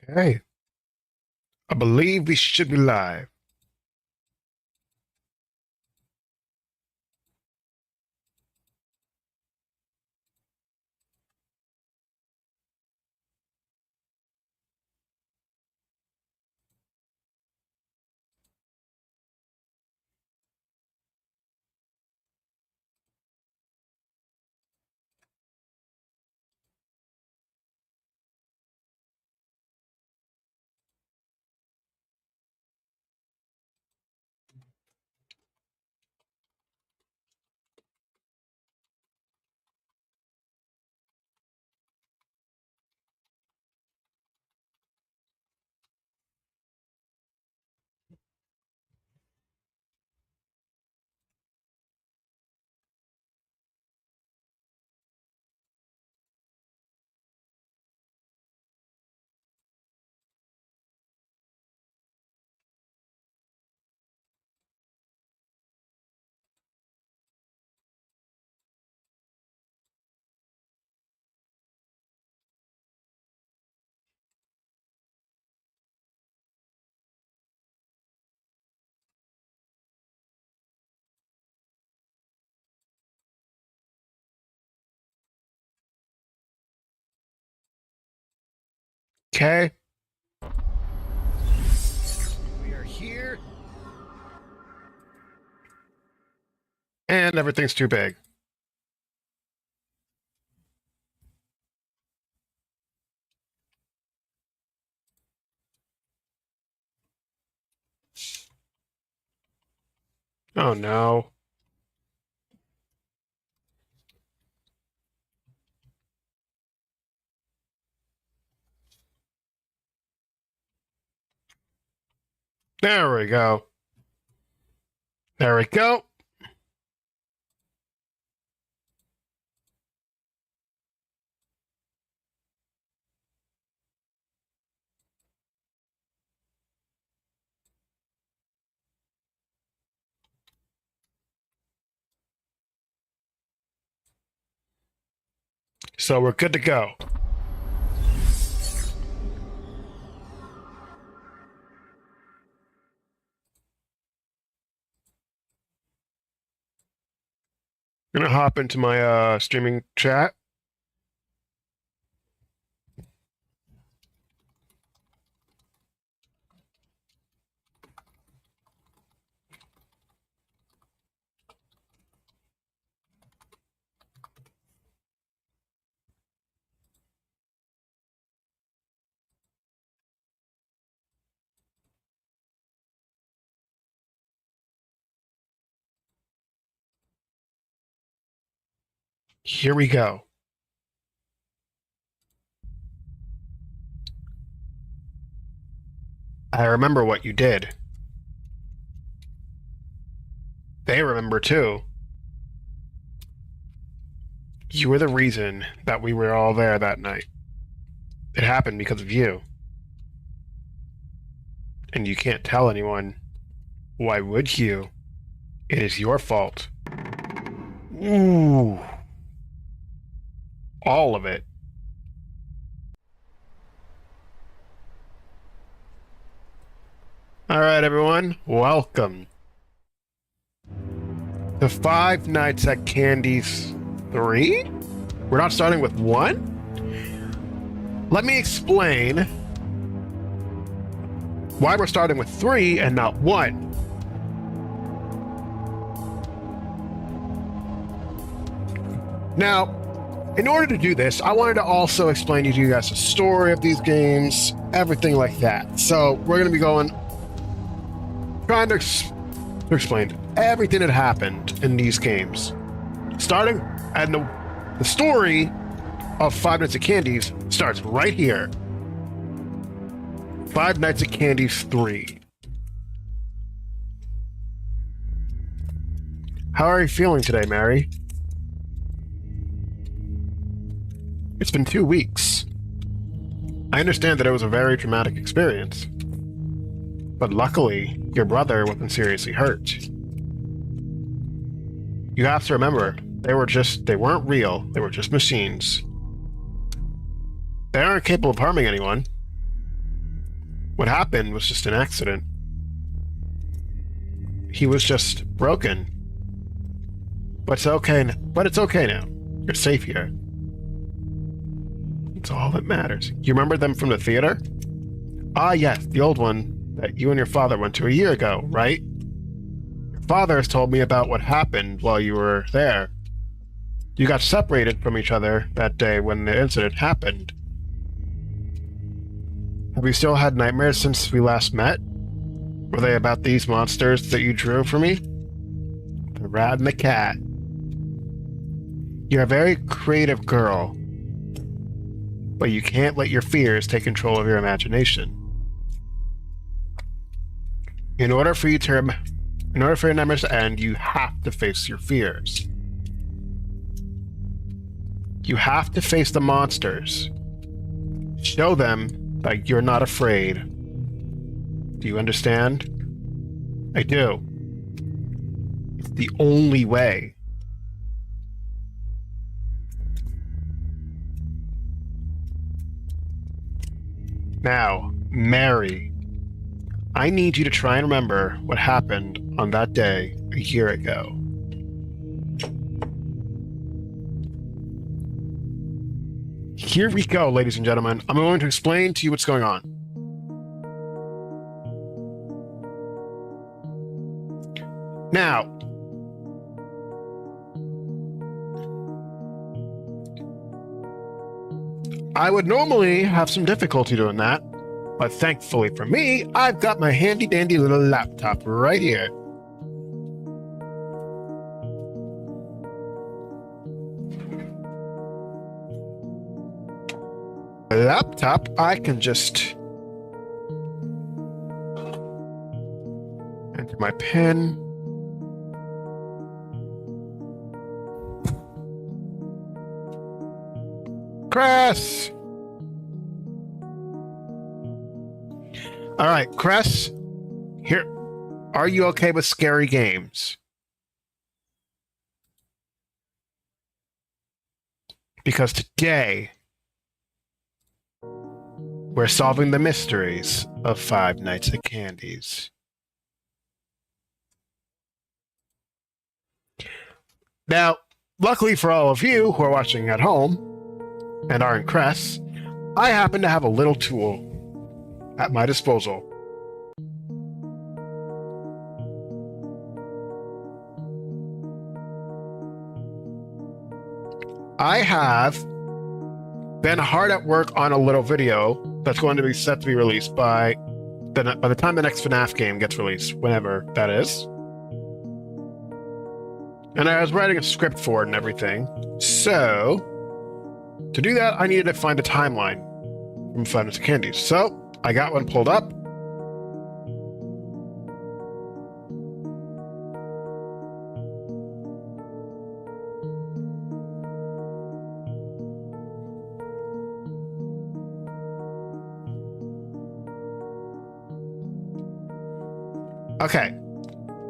Okay, I believe we should be live. Okay, we are here, and everything's too big. Oh no. There we go. There we go. So we're good to go. I'm gonna hop into my streaming chat. Here we go. I remember what you did. They remember too. You were the reason that we were all there that night. It happened because of you. And you can't tell anyone. Why would you? It is your fault. Ooh. All of it. All right, everyone, welcome to Five Nights at Candy's 3? We're not starting with 1? Let me explain why we're starting with 3 and not 1. Now, in order to do this, I wanted to also explain to you guys the story of these games, everything like that. So we're going to be trying to explain everything that happened in these games. Starting, and the story of Five Nights at Candy's starts right here. Five Nights at Candy's 3. How are you feeling today, Mary? It's been 2 weeks. I understand that it was a very traumatic experience. But luckily, your brother wasn't seriously hurt. You have to remember, they weren't real, they were just machines. They aren't capable of harming anyone. What happened was just an accident. He was just broken. But it's okay. But it's okay now. You're safe here. It's all that matters. You remember them from the theater? Ah, yes, the old one that you and your father went to a year ago, right? Your father has told me about what happened while you were there. You got separated from each other that day when the incident happened. Have you still had nightmares since we last met? Were they about these monsters that you drew for me? The rat and the cat. You're a very creative girl, but you can't let your fears take control of your imagination. In order for your nightmares to end, you have to face your fears. You have to face the monsters. Show them that you're not afraid. Do you understand? I do. It's the only way. Now, Mary, I need you to try and remember what happened on that day a year ago. Here we go, ladies and gentlemen. I'm going to explain to you what's going on. Now, I would normally have some difficulty doing that, but thankfully for me, I've got my handy dandy little laptop right here. Laptop, I can just enter my PIN. Cress! All right, Cress, here. Are you okay with scary games? Because today, we're solving the mysteries of Five Nights at Candy's. Now, luckily for all of you who are watching at home and aren't Cress, I happen to have a little tool at my disposal. I have been hard at work on a little video that's going to be set to be released by the time the next FNAF game gets released, whenever that is. And I was writing a script for it and everything. So, to do that, I needed to find a timeline from Five Nights at Candy's. So, I got one pulled up. Okay,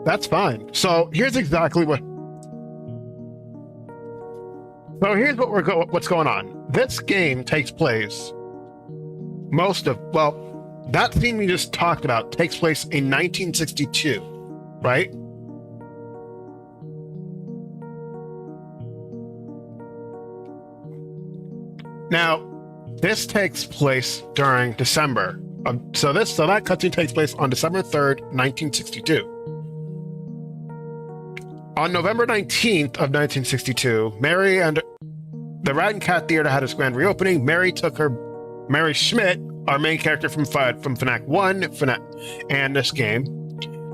that's fine. So here's exactly what. So here's what's going on. This game takes place. That scene we just talked about takes place in 1962, right? Now, this takes place during December. So that cutscene takes place on December 3rd, 1962. On November 19th of 1962, Mary and the Rat and Cat Theater had its grand reopening. Mary Schmidt, our main character from FNAF 1, and this game,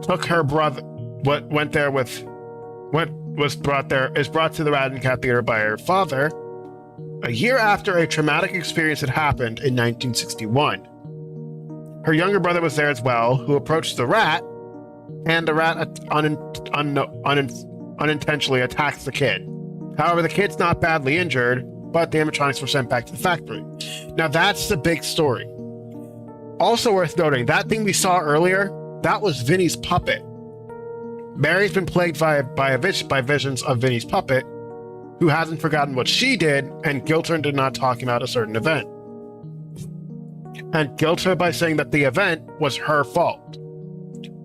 took her brother. Is brought to the Rat and Cat Theater by her father, a year after a traumatic experience had happened in 1961. Her younger brother was there as well, who approached the rat, and the rat unintentionally attacks the kid. However, the kid's not badly injured, but the animatronics were sent back to the factory. Now, that's the big story. Also worth noting, that thing we saw earlier, that was Vinny's puppet. Mary's been plagued by visions of Vinny's puppet, who hasn't forgotten what she did and guilt her into not talking about a certain event. and guilt her by saying that the event was her fault.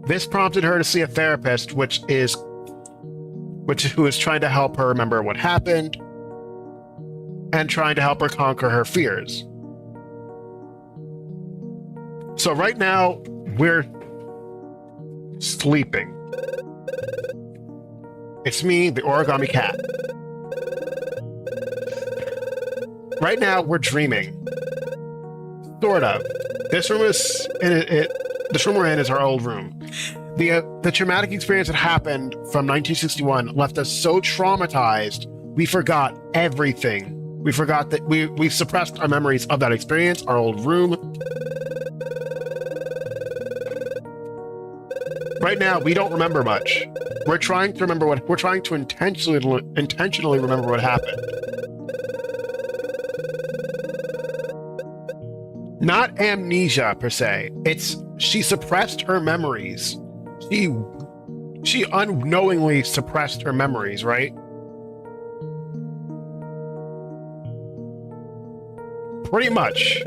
This prompted her to see a therapist, who is trying to help her remember what happened and trying to help her conquer her fears. So right now, we're sleeping. It's me, the origami cat. Right now, we're dreaming. Sort of. This room we're in is our old room. The traumatic experience that happened from 1961 left us so traumatized, we forgot everything. We forgot that we suppressed our memories of that experience, our old room. Right now, we don't remember much. We're trying to intentionally remember what happened. Not amnesia per se. It's she suppressed her memories. She unknowingly suppressed her memories, right? Pretty much.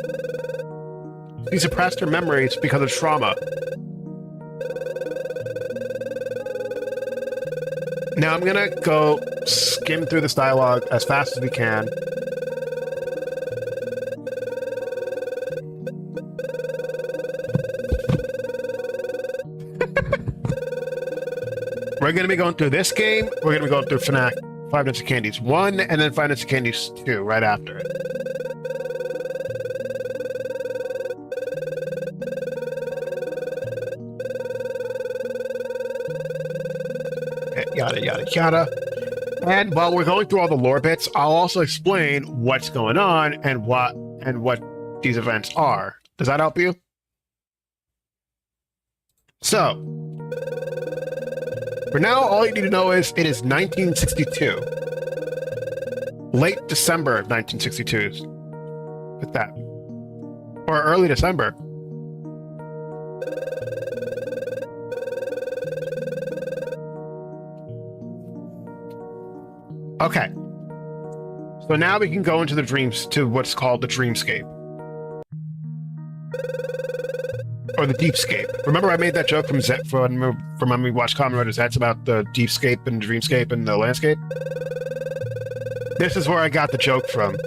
She suppressed her memories because of trauma. Now I'm gonna go skim through this dialogue as fast as we can. We're going to be going through this game. We're going to be going through FNAF Five Nights at Candy's 1 and then Five Nights at Candy's 2 right after it. Okay, yada, yada, yada. And while we're going through all the lore bits, I'll also explain what's going on and what these events are. Does that help you? So, for now, all you need to know is it is 1962. Late December of 1962. With that. Or early December. Okay. So now we can go into the dreams, to what's called the dreamscape. Or the deepscape. Remember I made that joke from when we watched Kamen Rider Zets about the deepscape and dreamscape and the landscape? This is where I got the joke from.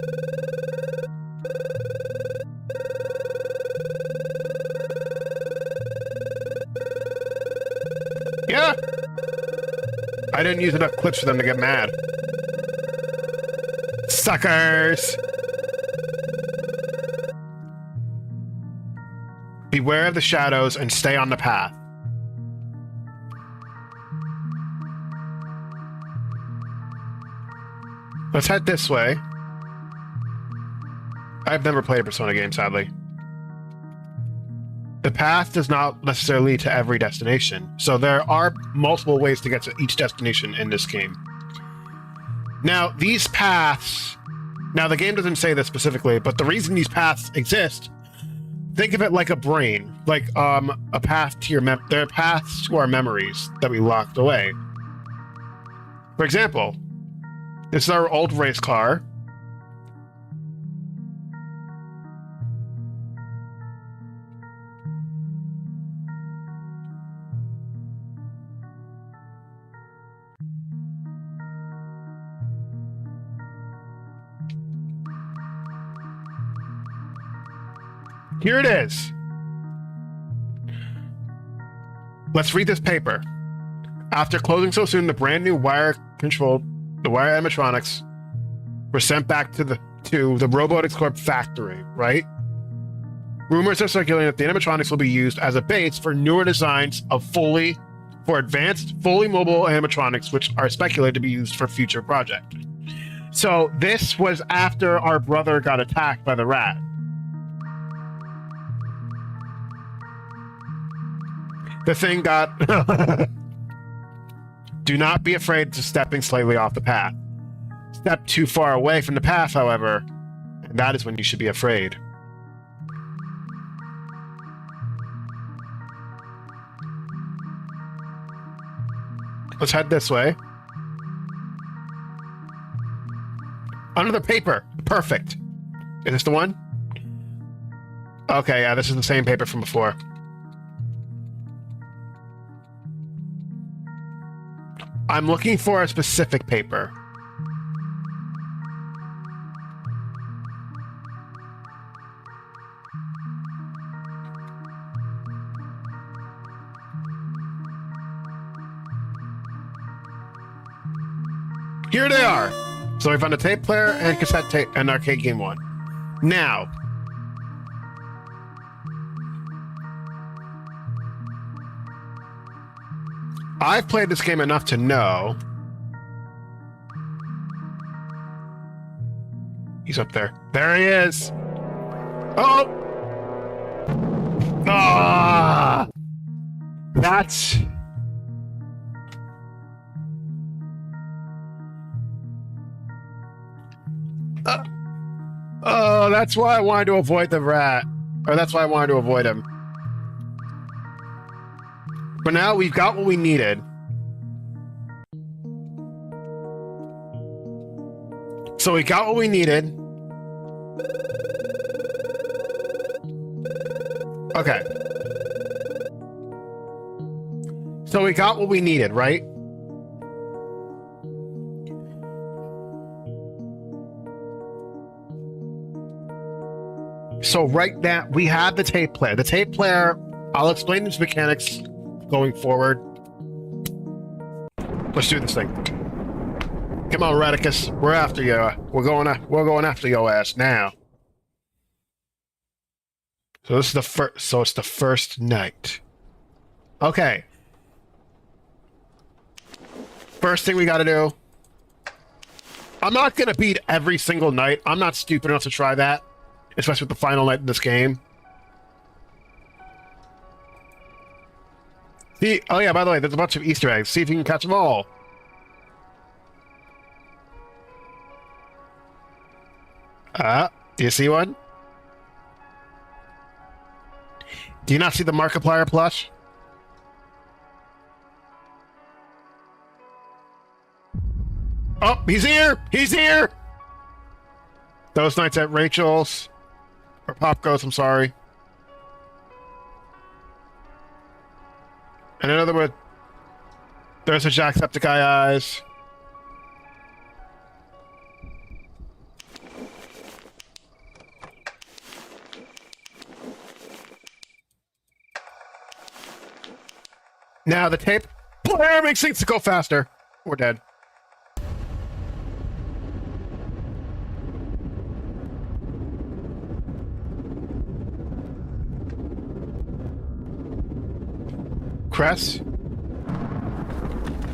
Yeah! I didn't use enough clips for them to get mad. Suckers! Beware of the shadows and stay on the path. Let's head this way. I've never played a Persona game, sadly. The path does not necessarily lead to every destination, so there are multiple ways to get to each destination in this game. Now, these paths... Now, the game doesn't say this specifically, but the reason these paths exist, think of it like a brain, like a path to your there are paths to our memories that we locked away. For example, this is our old race car. Here it is. Let's read this paper. After closing so soon, the brand new wire animatronics were sent back to the Robotics Corp factory, right? Rumors are circulating that the animatronics will be used as a base for newer designs of advanced, fully mobile animatronics, which are speculated to be used for future projects. So this was after our brother got attacked by the rat. The thing got... Do not be afraid to stepping slightly off the path. Step too far away from the path, however, and that is when you should be afraid. Let's head this way. Another paper. Perfect. Is this the one? Okay, yeah, this is the same paper from before. I'm looking for a specific paper. Here they are. So we found a tape player and cassette tape and arcade game 1. Now, I've played this game enough to know. He's up there. There he is. Oh! Ah! That's... Oh, that's why I wanted to avoid the rat. Or that's why I wanted to avoid him. But now we've got what we needed. So we got what we needed. Okay. So we got what we needed, right? So right now, we have the tape player. The tape player, I'll explain its mechanics going forward. Let's do this thing. Come on, Radicus. We're after you. We're going after your ass now. So this is the first. So it's the first night. Okay. First thing we got to do. I'm not gonna beat every single night. I'm not stupid enough to try that, especially with the final night in this game. See, oh yeah, by the way, there's a bunch of Easter eggs. See if you can catch them all. Do you see one? Do you not see the Markiplier plush? Oh, he's here! He's here! Those nights at Rachel's. Or Pop Goes, I'm sorry. And another one. There's a Jacksepticeye eyes. Now the tape player makes things to go faster. We're dead. Cress,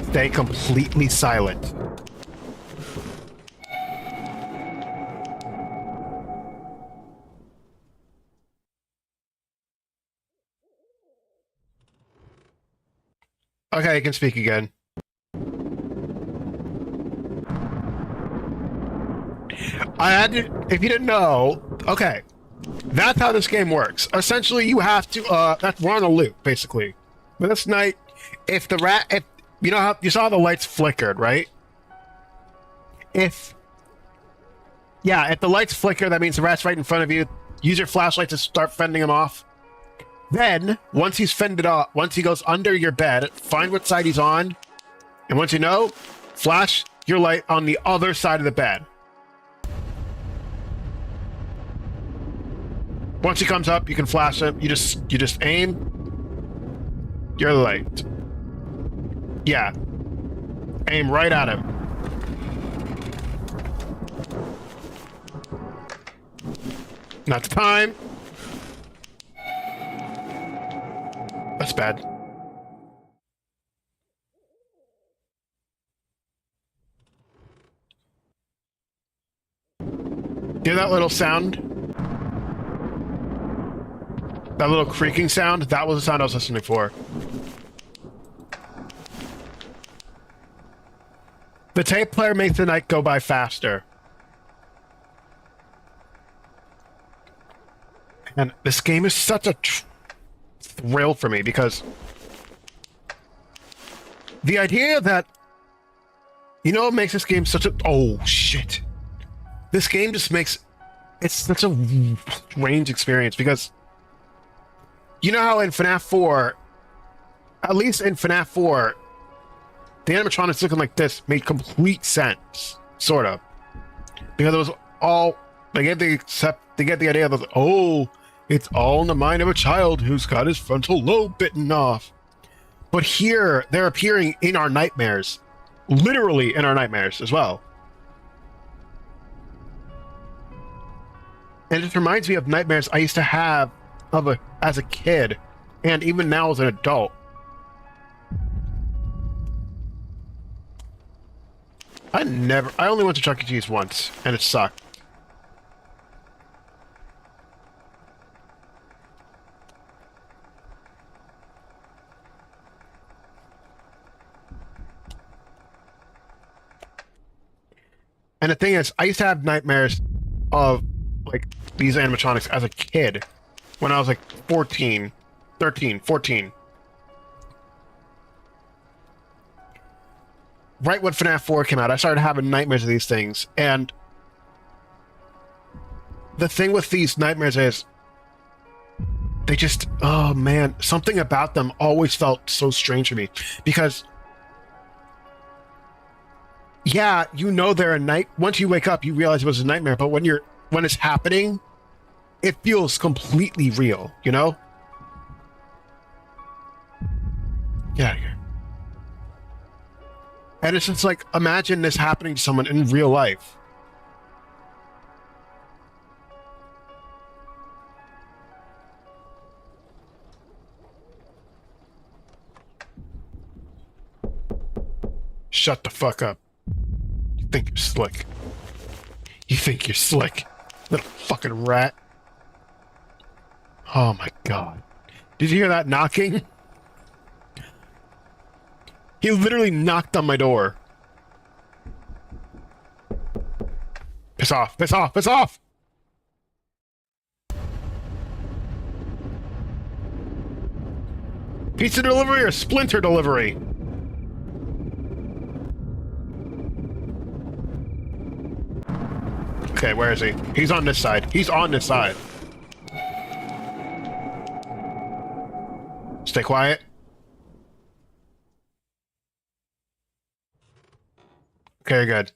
stay completely silent. Okay, you can speak again. I had to, if you didn't know, okay, that's how this game works. Essentially, you have to, we're on a loop, basically. But this night, if the rat, if, you know how, you saw the lights flickered, right? If the lights flicker, that means the rat's right in front of you. Use your flashlight to start fending him off. Then, once he's fended off, once he goes under your bed, find what side he's on. And once you know, flash your light on the other side of the bed. Once he comes up, you can flash him. You just aim your light. Yeah. Aim right at him. Not the time. That's bad. Hear that little sound? That little creaking sound? That was the sound I was listening for. The tape player makes the night go by faster. And this game is such a thrill for me because the idea that, you know what makes this game such a, oh shit. This game just makes, it's such a strange experience because You know how in FNAF 4, at least in FNAF 4, the animatronics looking like this made complete sense, sort of, because it was all they get the idea that, oh, it's all in the mind of a child who's got his frontal lobe bitten off. But here they're appearing in our nightmares, literally in our nightmares as well. And it reminds me of nightmares I used to have as a kid, and even now as an adult. I only went to Chuck E. Cheese once, and it sucked. And the thing is, I used to have nightmares of, like, these animatronics as a kid, when I was, like, 14. Right when FNAF 4 came out, I started having nightmares of these things, and the thing with these nightmares is, they just, oh man, something about them always felt so strange to me, because yeah, you know they're a night. Once you wake up, you realize it was a nightmare. But when it's happening, it feels completely real. You know? Yeah. And it's just like, imagine this happening to someone in real life. Shut the fuck up. You think you're slick. You think you're slick. Little fucking rat. Oh my god. Did you hear that knocking? He literally knocked on my door. Piss off, piss off, piss off! Pizza delivery or Splinter delivery? Okay, where is he? He's on this side. He's on this side. Stay quiet. Okay, good.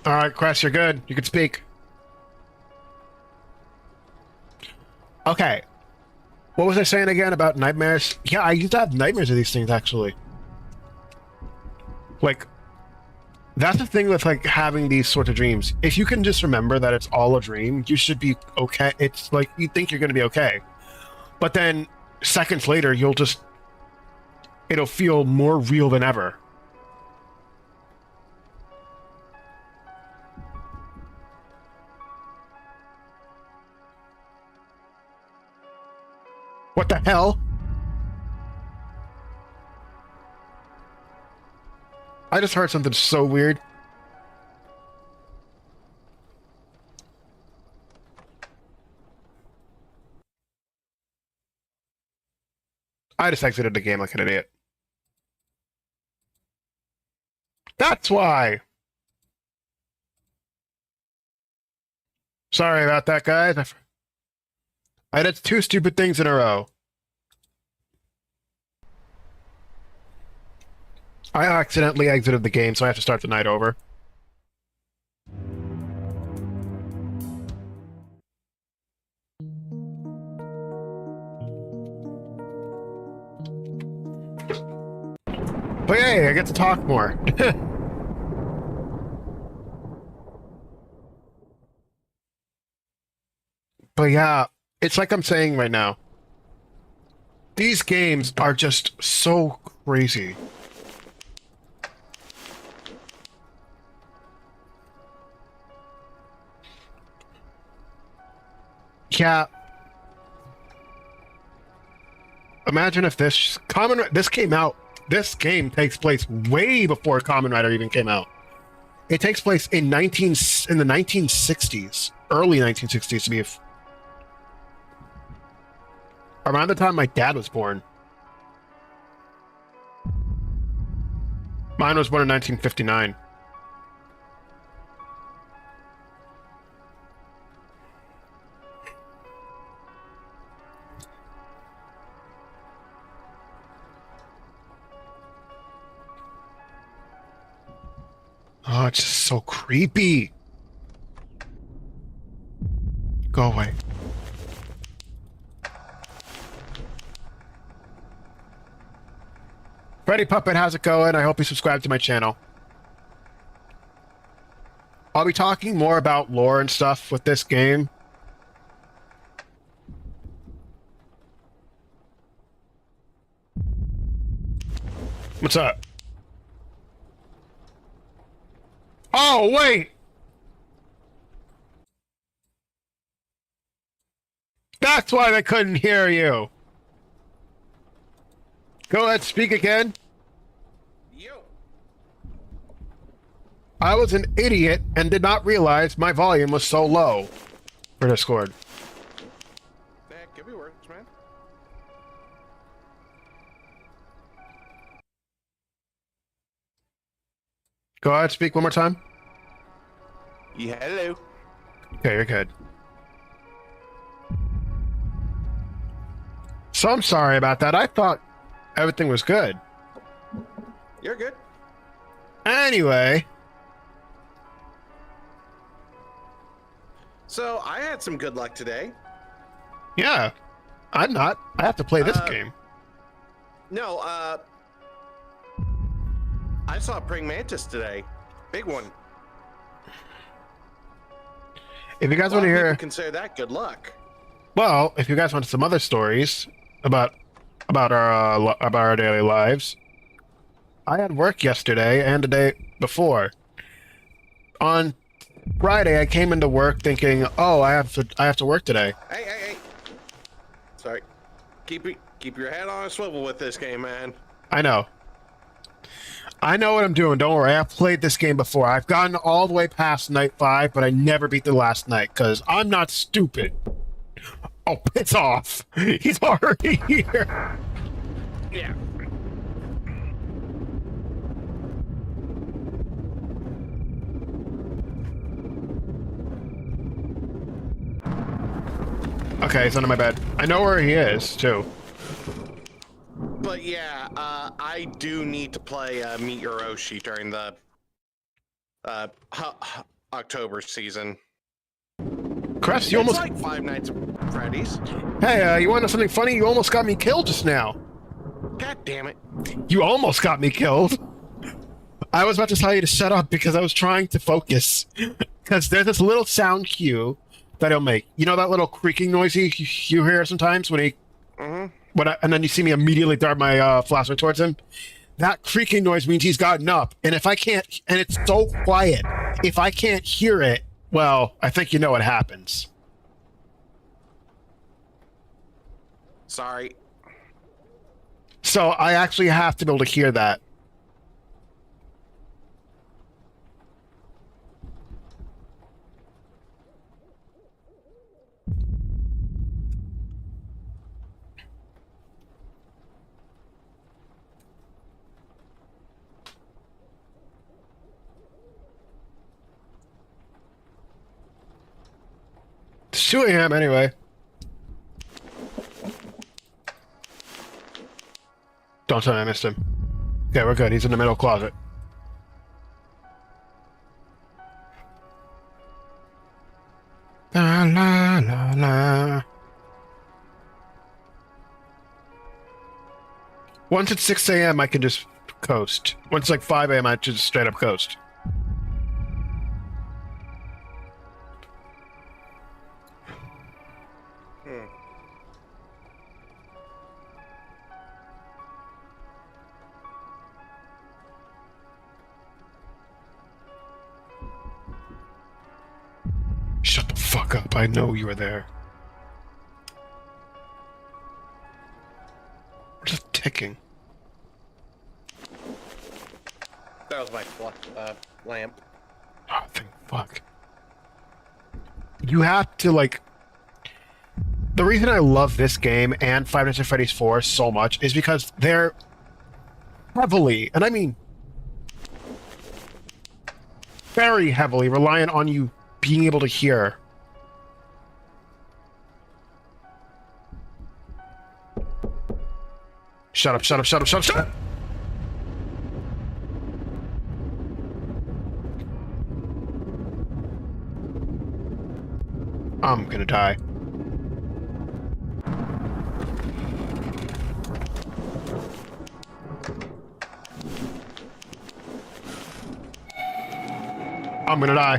Alright, Crest, you're good. You can speak. Okay. What was I saying again about nightmares? Yeah, I used to have nightmares of these things, actually. Like, that's the thing with, like, having these sorts of dreams. If you can just remember that it's all a dream, you should be okay. It's like, you think you're going to be okay. But then, seconds later, it'll feel more real than ever. What the hell? I just heard something so weird. I just exited the game like an idiot. That's why! Sorry about that, guys. I did 2 stupid things in a row. I accidentally exited the game, so I have to start the night over. But hey, I get to talk more. But yeah, it's like I'm saying right now. These games are just so crazy. Yeah. Imagine if this came out. This game takes place way before Kamen Rider even came out. It takes place in the 1960s, early 1960s to be around the time my dad was born. Mine was born in 1959. Oh, it's just so creepy. Go away. Freddy Puppet, how's it going? I hope you subscribe to my channel. I'll be talking more about lore and stuff with this game. What's up? Oh, wait! That's why they couldn't hear you! Go ahead, speak again. Yo. I was an idiot and did not realize my volume was so low for Discord. That could be worse, man. Go ahead, speak one more time. Yeah, hello. Okay, you're good. So I'm sorry about that. I thought everything was good. You're good. Anyway. So, I had some good luck today. Yeah. I'm not. I have to play this game. No, I saw a praying mantis today. Big one. If you guys want to hear... consider that good luck. Well, if you guys want some other stories about our daily lives, I had work yesterday and the day before. On Friday, I came into work thinking, "Oh, I have to work today." Hey. Sorry. Keep your head on a swivel with this game, man. I know. I know what I'm doing. Don't worry. I've played this game before. I've gotten all the way past night 5, but I never beat the last night because I'm not stupid. Oh, piss off. He's already here. Yeah. Okay, he's under my bed. I know where he is, too. But yeah, I do need to play Meet Your Oshi during the October season. Crest, you It's almost... like Five Nights at Freddy's. Hey, you want to know something funny? You almost got me killed just now. God damn it. You almost got me killed. I was about to tell you to shut up because I was trying to focus. Because there's this little sound cue that he'll make. You know that little creaking noise you hear sometimes when he... Mm-hmm. And then you see me immediately dart my flashlight towards him? That creaking noise means he's gotten up. And if I can't... And it's so quiet. If I can't hear it, well, I think you know what happens. Sorry. So I actually have to be able to hear that. It's 2 a.m. anyway. Don't tell me I missed him. Okay, we're good. He's in the middle closet. La la la la. Once it's 6 a.m., I can just coast. Once it's like 5 a.m., I just straight up coast. Shut the fuck up. I know you were there. We're just ticking. That was my lamp. Oh, thank fuck. You have to, like... The reason I love this game and Five Nights at Freddy's 4 so much is because they're heavily, and I mean very heavily reliant on you being able to hear. Shut up, shut up, shut up, shut up, shut up! I'm gonna die. I'm gonna die.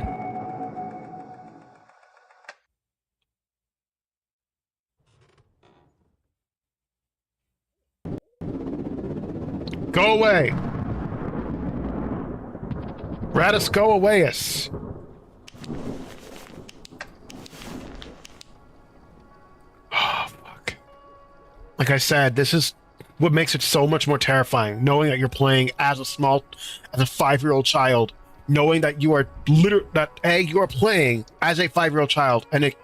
Go away! Radis, go away-us! Oh, fuck. Like I said, this is what makes it so much more terrifying, knowing that you're playing as a 5-year-old child, knowing that you are you are playing as a 5-year-old child, and it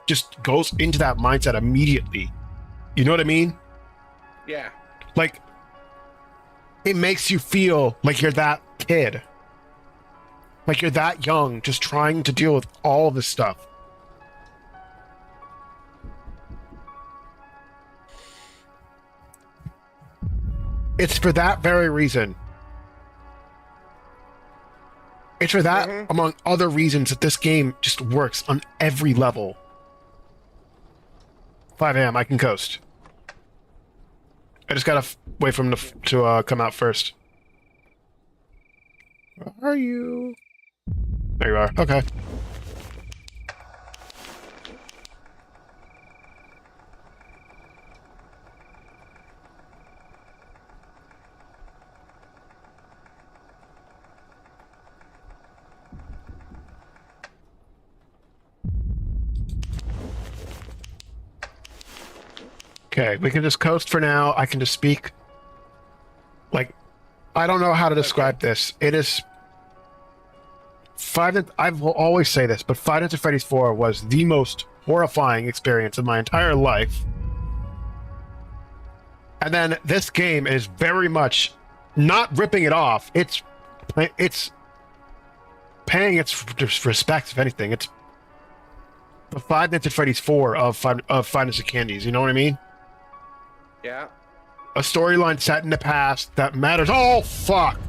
just goes into that mindset immediately. You know what I mean? Yeah. Like, it makes you feel like you're that kid. Like you're that young, just trying to deal with all of this stuff. It's for that very reason. It's for that, among other reasons, that this game just works on every level. 5 a.m. I can coast. I just gotta wait for him to come out first. Where are you? There you are. Okay. Okay, we can just coast for now. I can just speak. Like, I don't know how to describe this. It is... I will always say this, but Five Nights at Freddy's 4 was the most horrifying experience in my entire life. And then this game is very much not ripping it off. It's paying its respects, if anything. It's the Five Nights at Freddy's 4 of Five Nights at Candy's. You know what I mean? Yeah. A storyline set in the past that matters. Oh, fuck!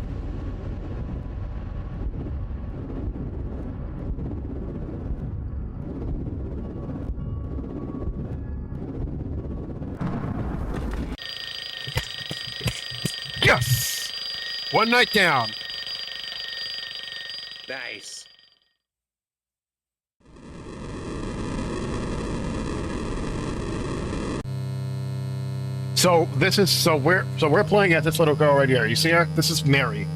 Yes! One night down. Nice. So we're playing as this little girl right here. You see her? This is Mary.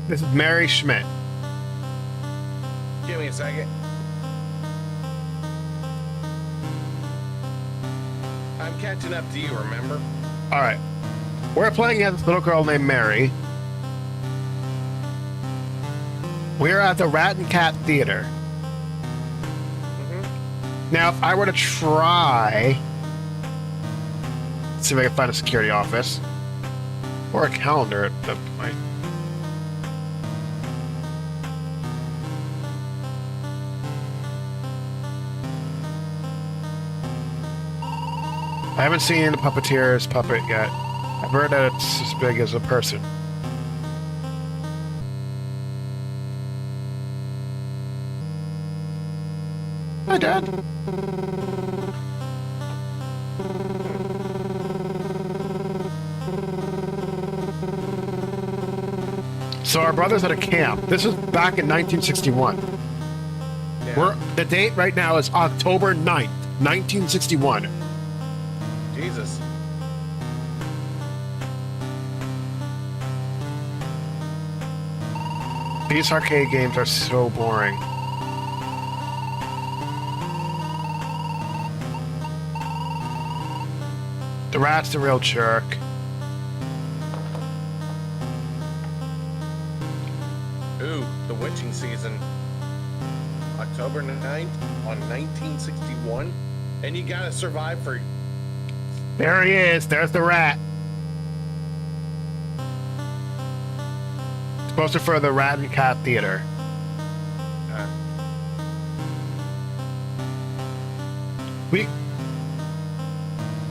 This is Mary Schmidt. Give me a second. I'm catching up to you, remember? All right. We're playing as this little girl named Mary. We're at the Rat and Cat Theater. Now, if I were to try... see if I can find a security office. Or a calendar at that point. I haven't seen the puppeteer's puppet yet. I've heard that it's as big as a person. Hi, Dad. So our brother's at a camp. This is back in 1961. Yeah. The date right now is October 9th, 1961. Jesus. These arcade games are so boring. The rat's the real jerk. Ooh, the witching season. October 9th on 1961. And you gotta survive for... There he is. There's the rat. It's posted for the Rat and Cat Theater. Week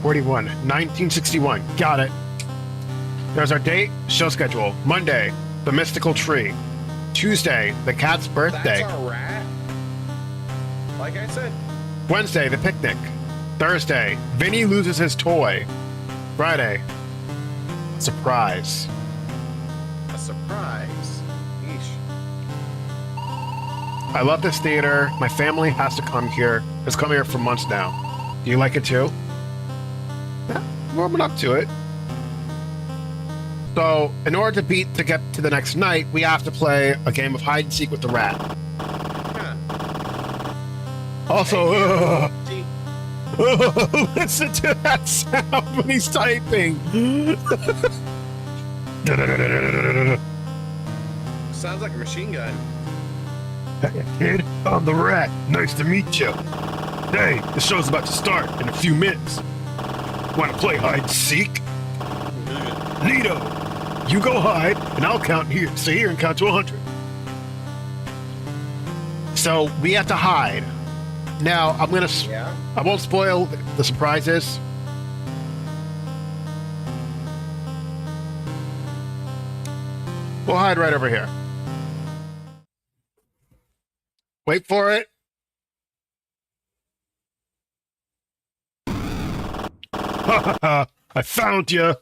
41, 1961. Got it. There's our date, show schedule. Monday, the mystical tree. Tuesday, the cat's birthday. That's a rat. Like I said. Wednesday, the picnic. Thursday, Vinny loses his toy. Friday, surprise. A surprise. Yeesh. I love this theater. My family has to come here. Has come here for months now. Do you like it too? Yeah, warming up to it. So, in order to get to the next night, we have to play a game of hide and seek with the rat. Huh. Also, See, listen to that sound when he's typing. sounds like a machine gun. Hey, kid, I'm the rat. Nice to meet you. Hey, the show's about to start in a few minutes. Want to play hide and seek? Neato. You go hide, and I'll stay here and count to 100. So we have to hide. Now Yeah. I won't spoil the surprises. We'll hide right over here. Wait for it. Ha ha ha! I found you.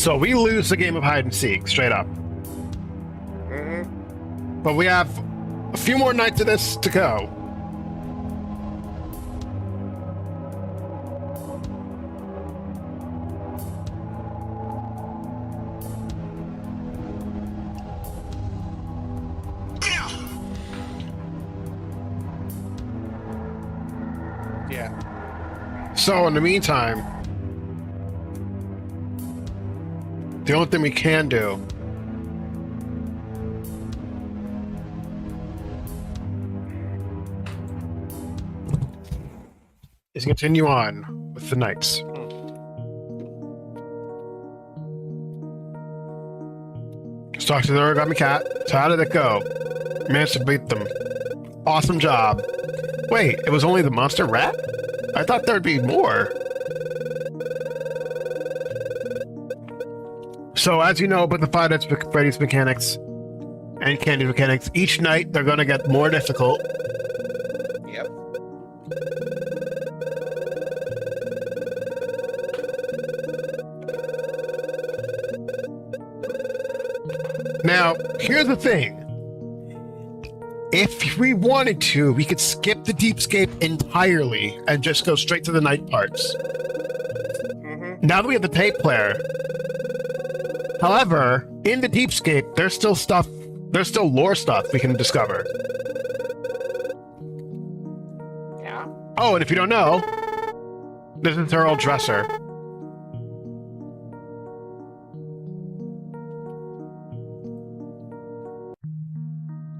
So we lose the game of hide and seek, straight up. Mm-hmm. But we have a few more nights of this to go. Yeah. So in the meantime, the only thing we can do is continue on with the nights. Let's talk to the origami cat. So how did it go? Managed to beat them. Awesome job. Wait, it was only the monster rat? I thought there'd be more. So as you know about the Five Nights at Freddy's mechanics and Candy mechanics, each night they're going to get more difficult. Yep. Now, here's the thing. If we wanted to, we could skip the Deepscape entirely and just go straight to the night parts. Mm-hmm. Now that we have the tape player. However, in the Deepscape, there's still lore stuff we can discover. Yeah. Oh, and if you don't know, this is her old dresser.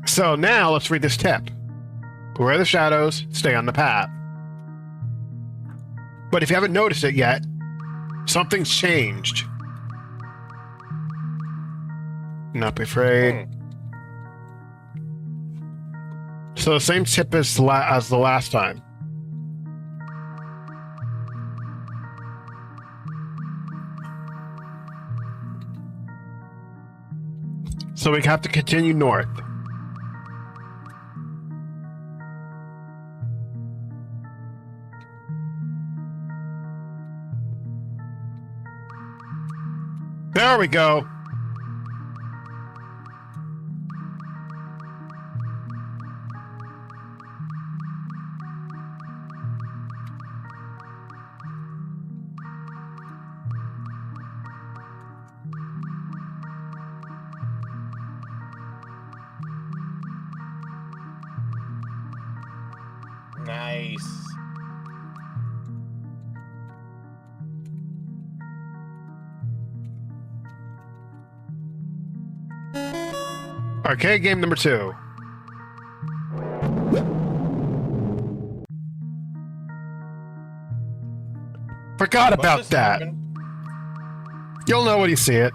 So now let's read this tip. Beware the shadows, stay on the path. But if you haven't noticed it yet, something's changed. Not be afraid. So the same tip as the last time. So we have to continue north. There we go. Nice. Arcade game number 2. Forgot What about just that. happened? You'll know when you see it.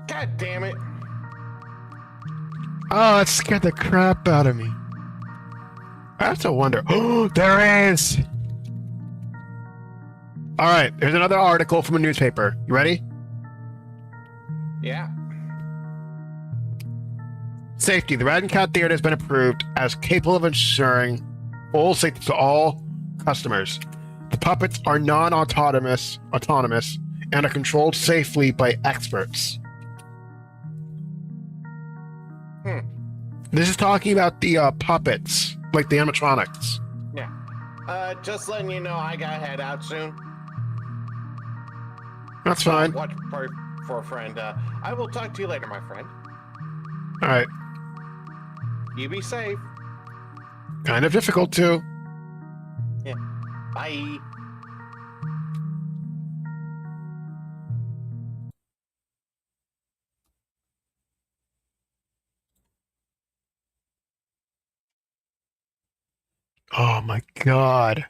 God damn it. Oh, it scared the crap out of me. I have to wonder. Oh, there is! Alright, here's another article from a newspaper. You ready? Yeah. Safety. The Rat and Cat Theater has been approved as capable of ensuring full safety to all customers. The puppets are non-autonomous and are controlled safely by experts. This is talking about the puppets, like the animatronics. Yeah. Just letting you know I gotta head out soon. That's fine. Watch for a friend. I will talk to you later, my friend. Alright. You be safe. Kind of difficult too. Yeah. Bye. Oh my god.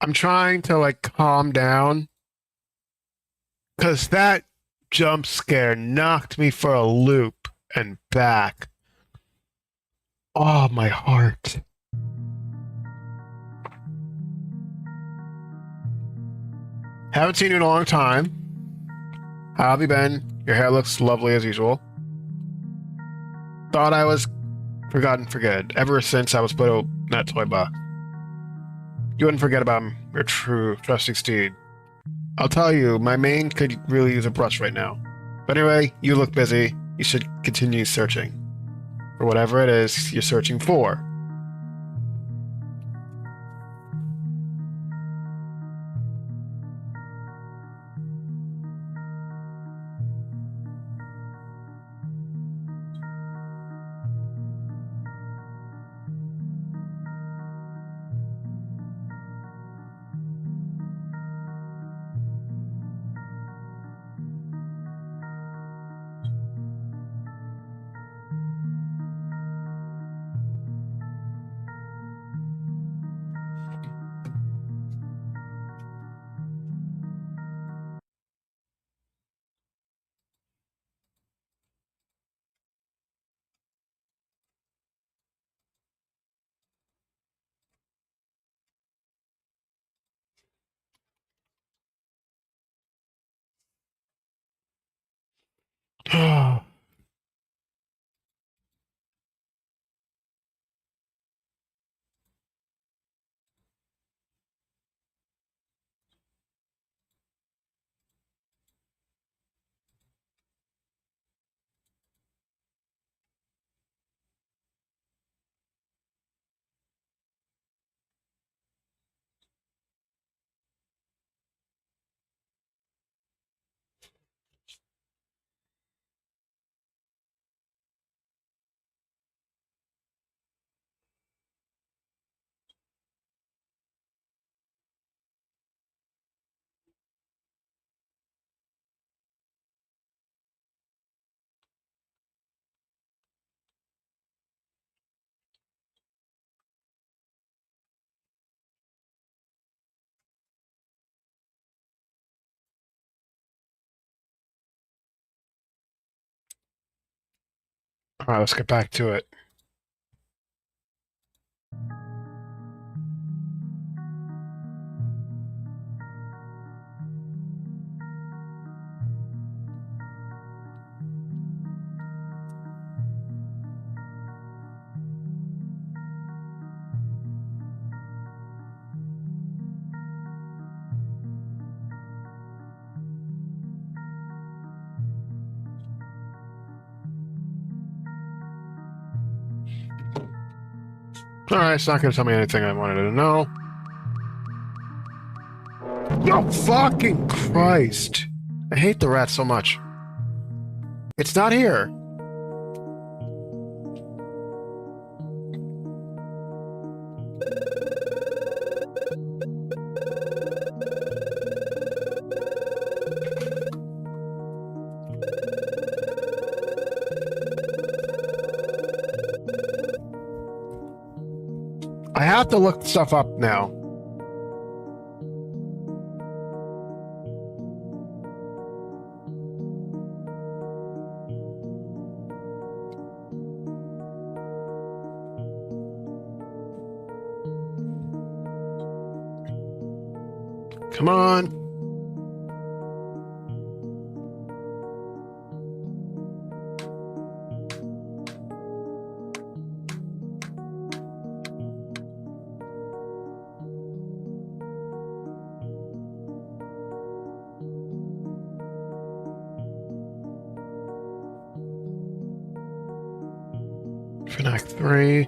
I'm trying to like calm down because that jump scare knocked me for a loop and back. Oh, my heart. Haven't seen you in a long time. How have you been? Your hair looks lovely as usual. Thought I was forgotten for good ever since I was put in that toy box. You wouldn't forget about your true trusting steed. I'll tell you, my mane could really use a brush right now. But anyway, you look busy. You should continue searching for whatever it is you're searching for. All right, let's get back to it. Alright, it's not gonna tell me anything I wanted to know. Oh, fucking Christ! I hate the rat so much. It's not here. I have to look stuff up now. Come on. For Act 3.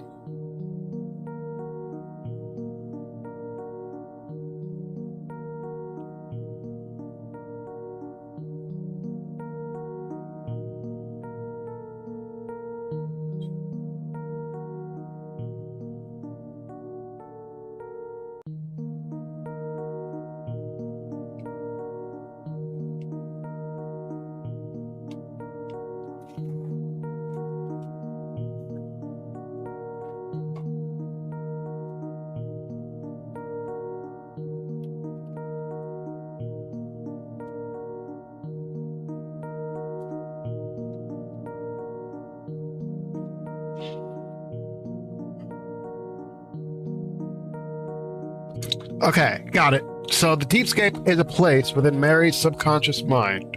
Okay, got it. So the Deepscape is a place within Mary's subconscious mind.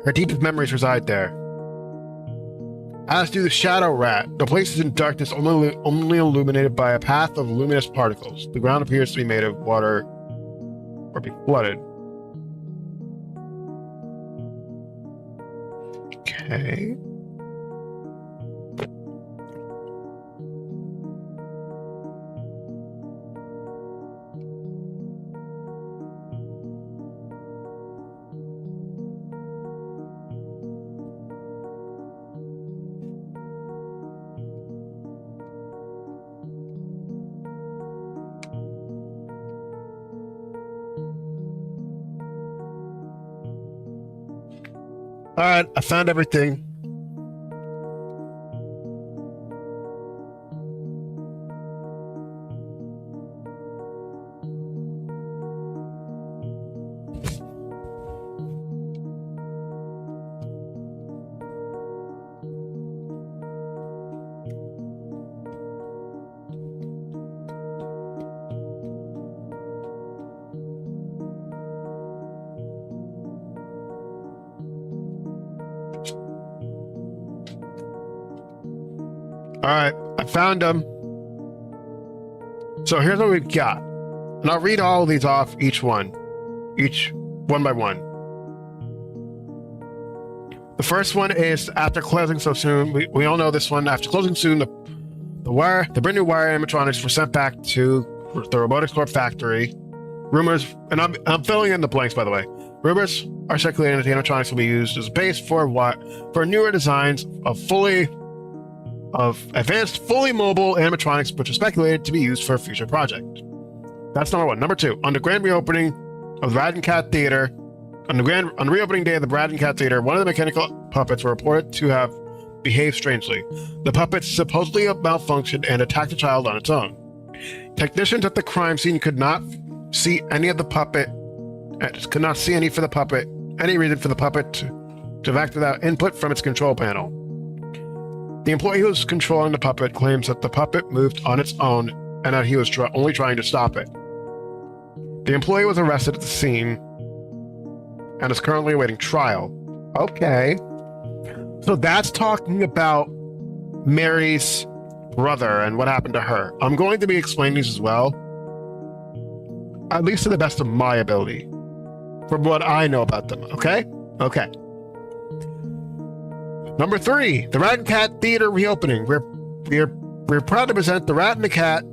Her deepest memories reside there. As do the Shadow Rat, the place is in darkness, only illuminated by a path of luminous particles. The ground appears to be made of water or be flooded. Okay. All right, I found everything. All right, I found them. So here's what we've got. And I'll read all of these off each one by one. The first one is after closing so soon. We all know this one. After closing soon, the brand new wire animatronics were sent back to the Robotics Corp factory. Rumors, and I'm filling in the blanks, by the way. Rumors are circulating that the animatronics will be used as a base for newer designs of advanced, fully mobile animatronics, which are speculated to be used for a future project. That's number one. Number two, on the grand reopening of the Brad and Cat Theater, on the reopening day of the Brad and Cat Theater, one of the mechanical puppets were reported to have behaved strangely. The puppet supposedly malfunctioned and attacked a child on its own. Technicians at the crime scene could not see any reason for the puppet to act without input from its control panel. The employee who was controlling the puppet claims that the puppet moved on its own and that he was only trying to stop it. The employee was arrested at the scene and is currently awaiting trial. Okay. So that's talking about Mary's brother and what happened to her. I'm going to be explaining these as well, at least to the best of my ability, from what I know about them, okay? Okay. Number three, the Rat and Cat Theater reopening. We're We're proud to present The Rat and the Cat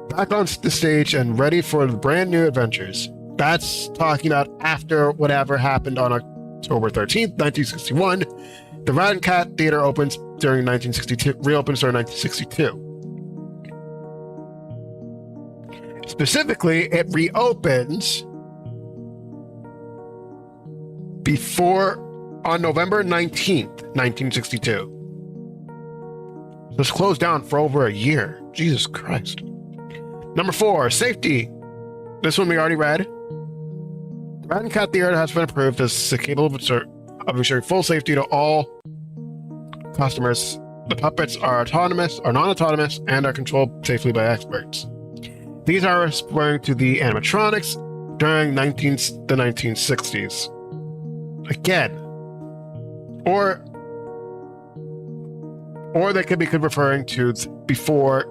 back on the stage and ready for the brand new adventures. That's talking about after whatever happened on October 13th, 1961. The Rat and Cat Theater opens during 1962, reopens during 1962. Specifically, it reopens on November 19th, 1962. So it's closed down for over a year. Jesus Christ. Number 4, safety. This one we already read. The Rat and Cat Theater has been approved as capable of ensuring full safety to all customers. The puppets are non-autonomous, and are controlled safely by experts. These are referring to the animatronics during the 1960s. Again, or they could be referring to before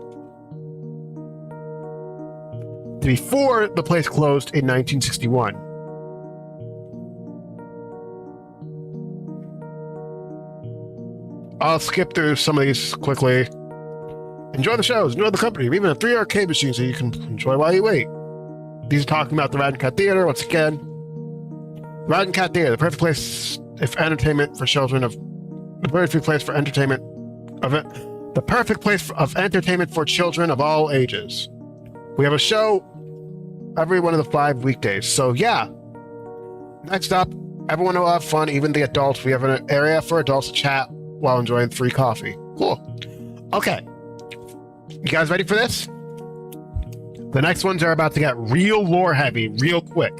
the place closed in 1961. I'll skip through some of these quickly. Enjoy the shows, enjoy the company. We even have 3 arcade machines that you can enjoy while you wait. These are talking about the Rat and Cat Theater once again. Rat and Cat Theater, the perfect place for entertainment for children of all ages. We have a show every one of the 5 weekdays. So yeah. Next up, everyone will have fun, even the adults. We have an area for adults to chat while enjoying free coffee. Cool. Okay. You guys ready for this? The next ones are about to get real lore heavy real quick.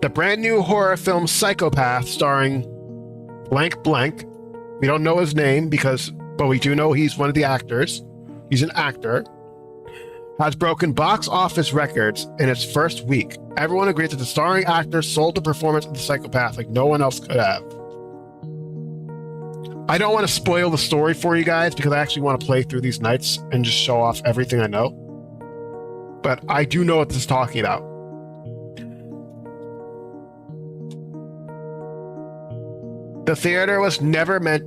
The brand new horror film Psychopath starring blank blank. We don't know his name but we do know he's one of the actors. He's an actor. Has broken box office records in its first week. Everyone agrees that the starring actor sold the performance of the psychopath like no one else could have. I don't want to spoil the story for you guys because I actually want to play through these nights and just show off everything I know. But I do know what this is talking about. The theater was never meant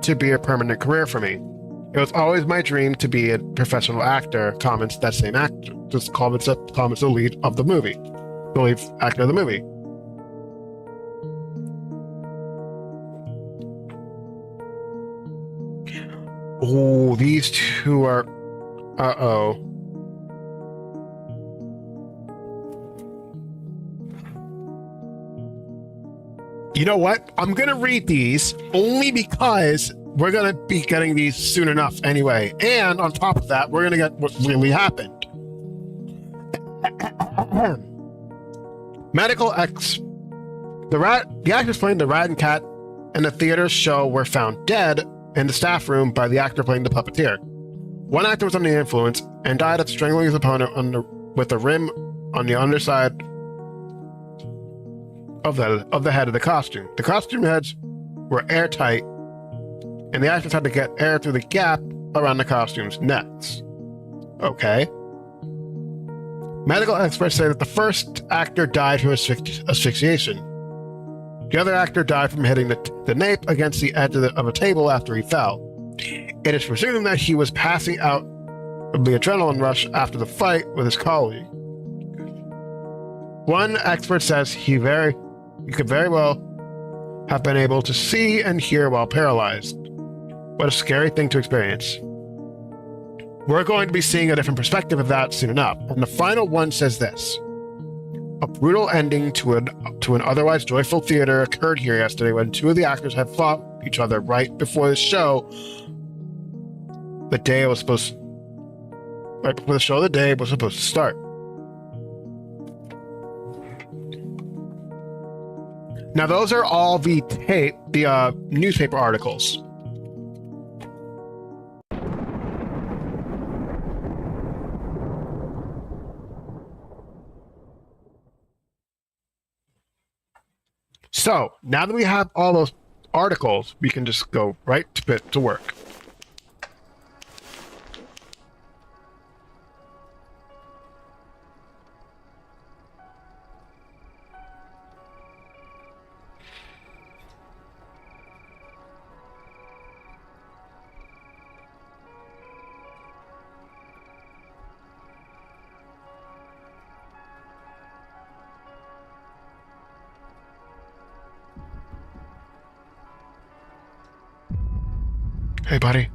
to be a permanent career for me. It was always my dream to be a professional actor, comments that same actor. Just comments the lead of the movie. The lead actor of the movie. Oh, these two are... Uh-oh. You know what? I'm going to read these only because we're going to be getting these soon enough anyway. And on top of that, we're going to get what really happened. The actors playing the Rat and Cat in the theater's show were found dead in the staff room by the actor playing the puppeteer. One actor was under the influence and died of strangling his opponent with a rim on the underside of the head of the costume. The costume heads were airtight, and the actors had to get air through the gap around the costume's necks. Okay. Medical experts say that the first actor died from asphyxiation. The other actor died from hitting the nape against the edge of a table after he fell. It is presumed that he was passing out of the adrenaline rush after the fight with his colleague. One expert says he could very well have been able to see and hear while paralyzed. What a scary thing to experience. We're going to be seeing a different perspective of that soon enough. And the final one says this. A brutal ending to an otherwise joyful theater occurred here yesterday when 2 of the actors had fought each other right before the show. Right before the show, the day was supposed to start. Now, those are all the newspaper articles. So, now that we have all those articles, we can just go right to work. Hey, buddy.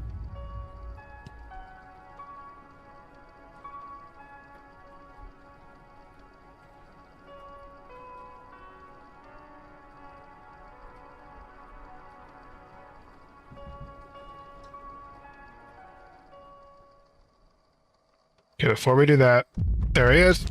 Okay, before we do that, there he is.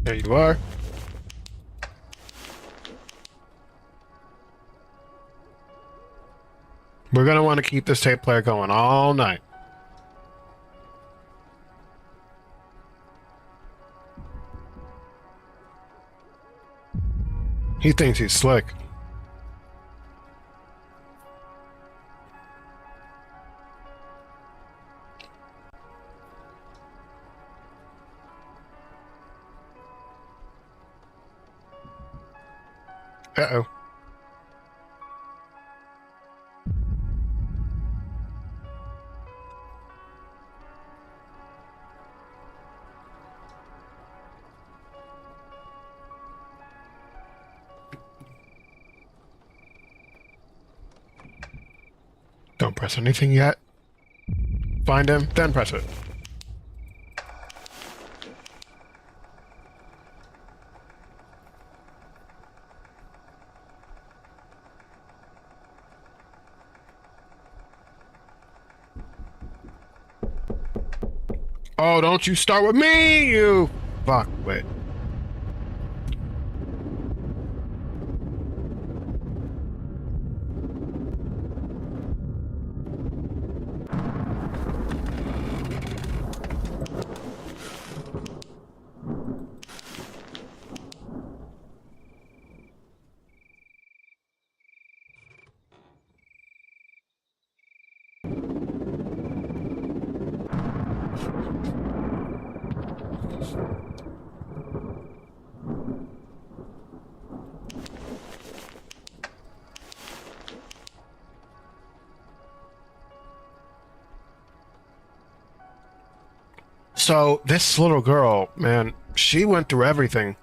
There you are. We're gonna want to keep this tape player going all night. He thinks he's slick. Uh-oh. Don't press anything yet. Find him, then press it. Oh, don't you start with me, you fuckwit. So, this little girl, man, she went through everything.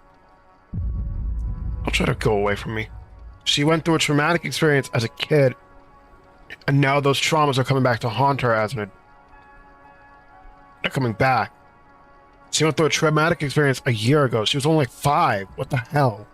I'll try to go away from me. She went through a traumatic experience as a kid, and now those traumas are coming back to haunt her as an... They're coming back. She went through a traumatic experience a year ago. She was only like 5. What the hell?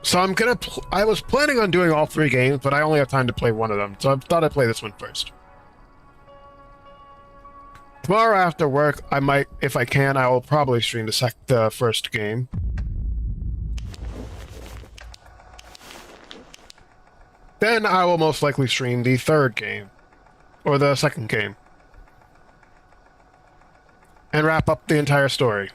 So I'm gonna... I was planning on doing all 3 games, but I only have time to play one of them. So I thought I'd play this one first. Tomorrow after work, I might, if I can, I will probably stream the first game. Then I will most likely stream the 3rd game. Or the 2nd game. And wrap up the entire story.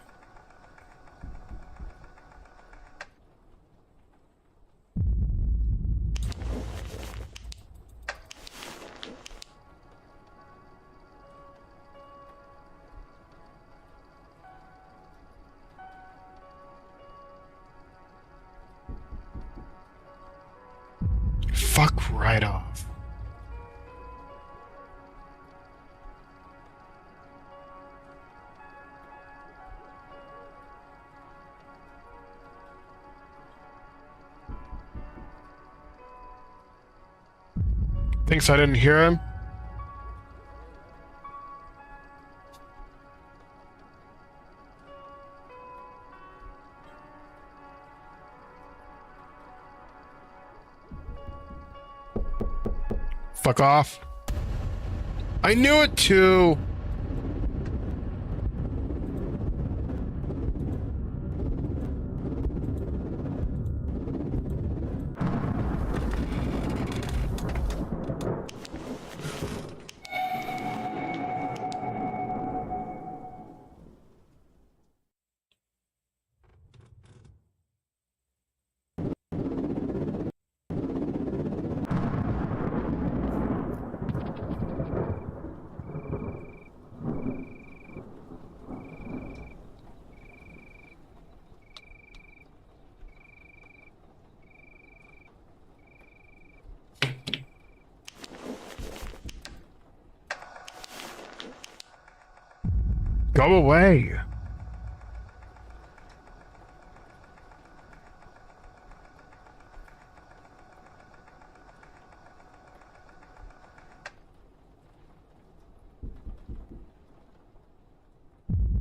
Fuck right off. Thinks I didn't hear him? Fuck off. I knew it too! Go away.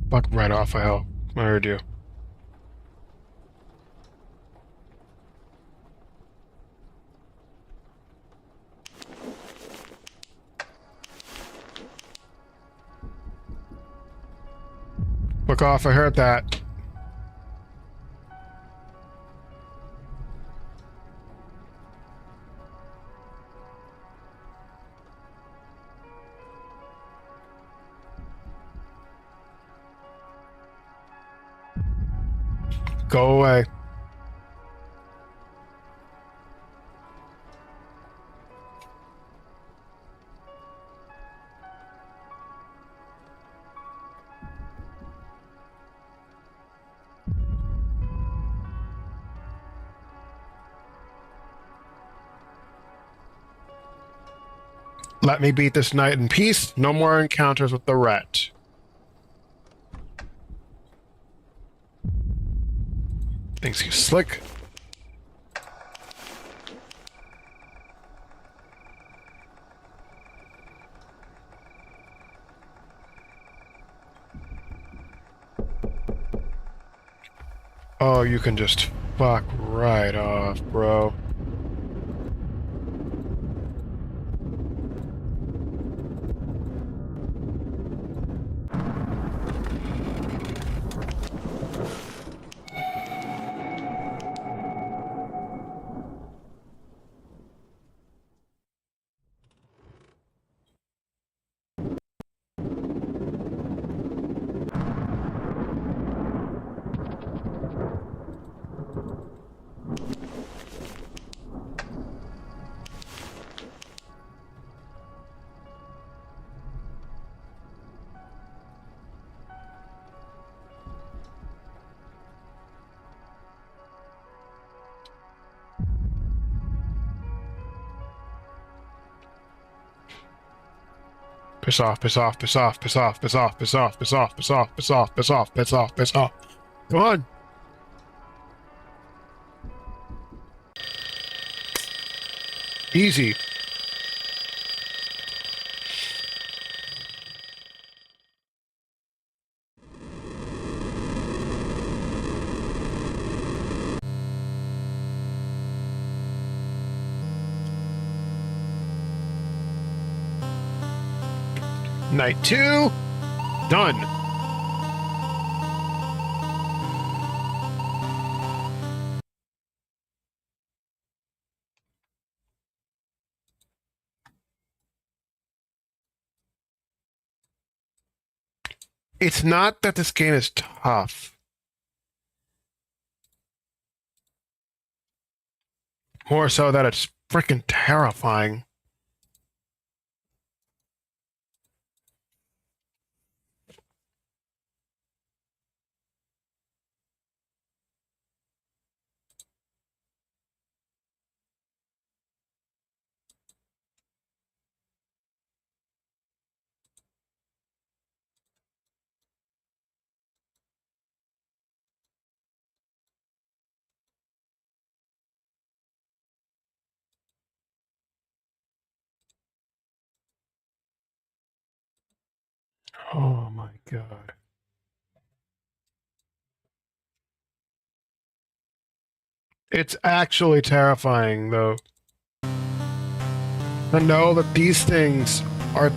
Fuck right off, I hope. I heard you. Fuck off, I heard that. Go away. Let me beat this night in peace. No more encounters with the rat. Thanks, you slick. Oh, you can just fuck right off, bro. Piss off, piss off, piss off, piss off, piss off, piss off, piss off, piss off, piss off, piss off, piss off, piss off. Come on. Easy. Night 2. Done. It's not that this game is tough. More so that it's freaking terrifying. Oh my god. It's actually terrifying, though. I know that these things are...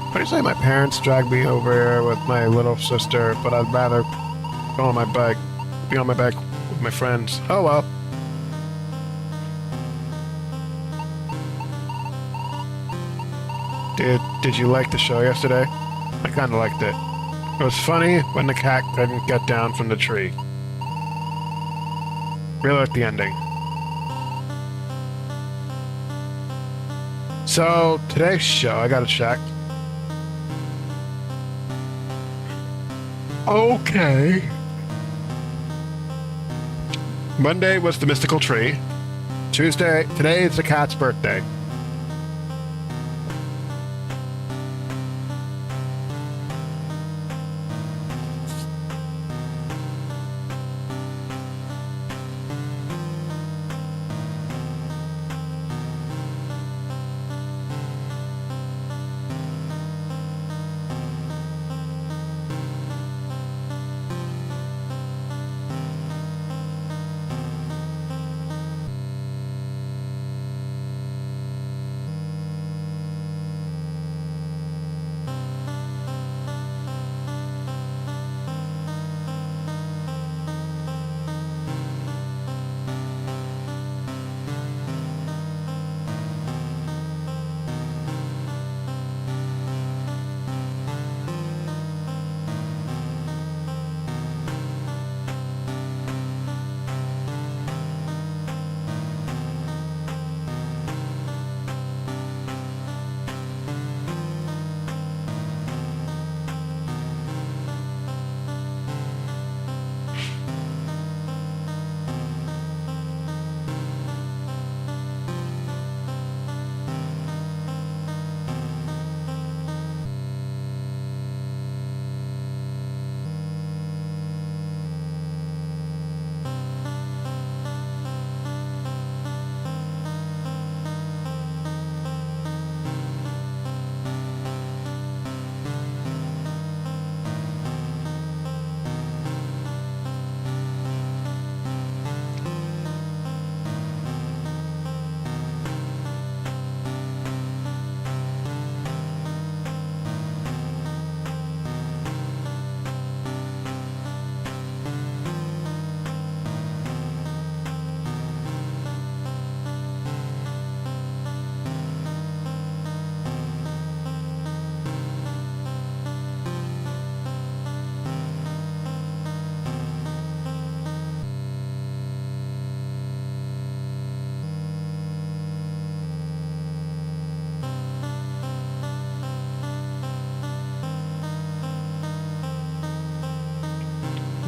What do you say? My parents dragged me over here with my little sister, but I'd rather go on my bike, be on my bike with my friends. Oh well. Did you like the show yesterday? I kind of liked it. It was funny when the cat couldn't get down from the tree. Really liked the ending. So, today's show, I gotta check. Okay. Monday was the mystical tree. Today is the cat's birthday.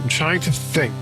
I'm trying to think.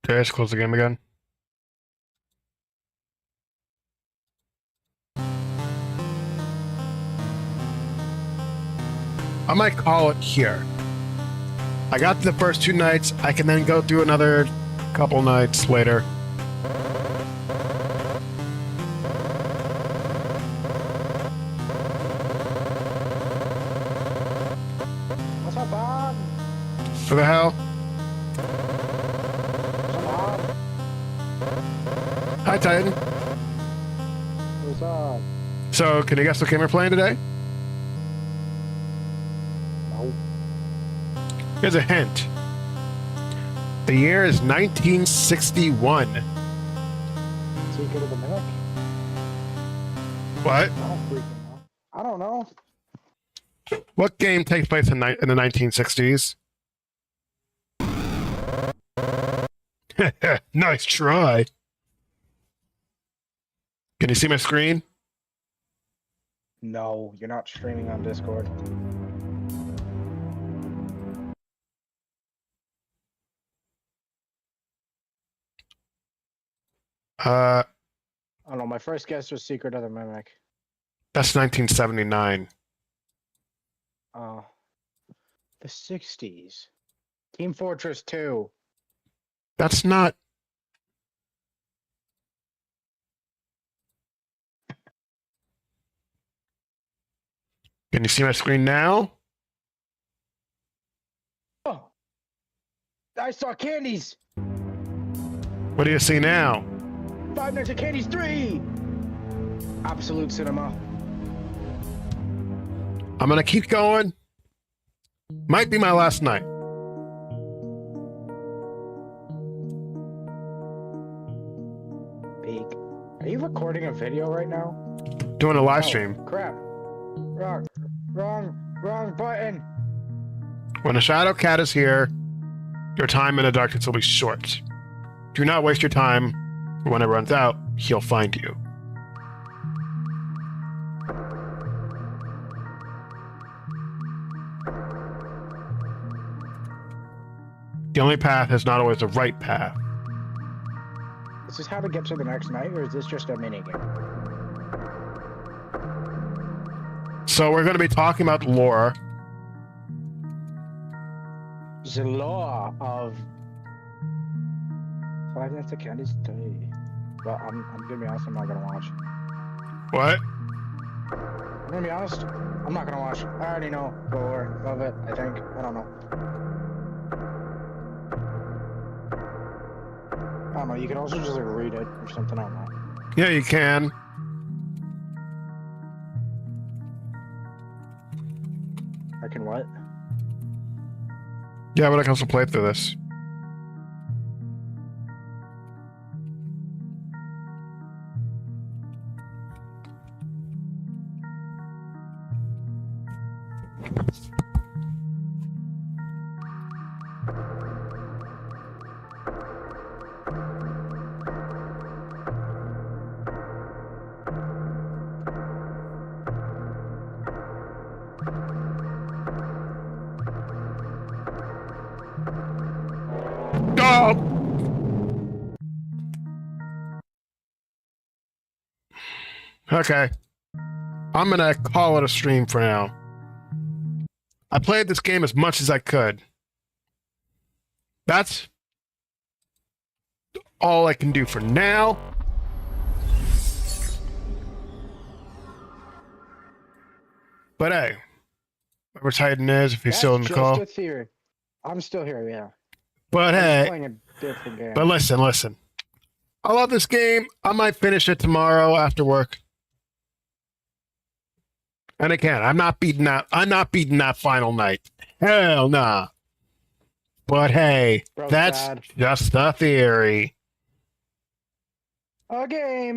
Okay, let's close the game again. I might call it here. I got the first 2 nights. I can then go through another couple nights later. What's up, Bob? For the hell? What's up, Bob? Hi, Titan. What's up? So, can you guess what game we're playing today? No. Here's a hint. The year is 1961. Secret of the Mimic? What? I don't freaking know. I don't know. What game takes place in the 1960s? Nice try. Can you see my screen? No, you're not streaming on Discord. Uh, I don't know. My first guess was Secret of the Mimic. that's 1979. Oh. The 60s. Team Fortress 2. That's not. Can you see my screen now? Oh! I saw Candies! What do you see now? Five Nights at Candies 3! Absolute cinema. I'm gonna keep going. Might be my last night. Peak. Are you recording a video right now? Doing a live Oh, stream. crap. Wrong button. When a shadow cat is here, your time in the darkness will be short. Do not waste your time. When it runs out, he'll find you. The only path is not always the right path. Is this how to get to the next night, or is this just a minigame? So we're going to be talking about lore. The law of Five Nights at Candy's 3. Well, I'm gonna be honest, I'm not gonna watch. What? I'm gonna be honest, I'm not gonna watch. I already know the lore of it, I think. I don't know. I don't know, you can also just like read it or something, I don't know. Yeah, you can. I can what? Yeah, but I can also play through this. Oh! Okay. I'm gonna call it a stream for now. I played this game as much as I could. That's all I can do for now. But hey, whoever Titan is, if he's still in the call. Just a theory. I'm still here, yeah. But I'm hey, playing a different game. but listen. I love this game. I might finish it tomorrow after work. And again, I'm not beating that final night. Hell nah. But hey, Bro's that's bad. just a theory. A game.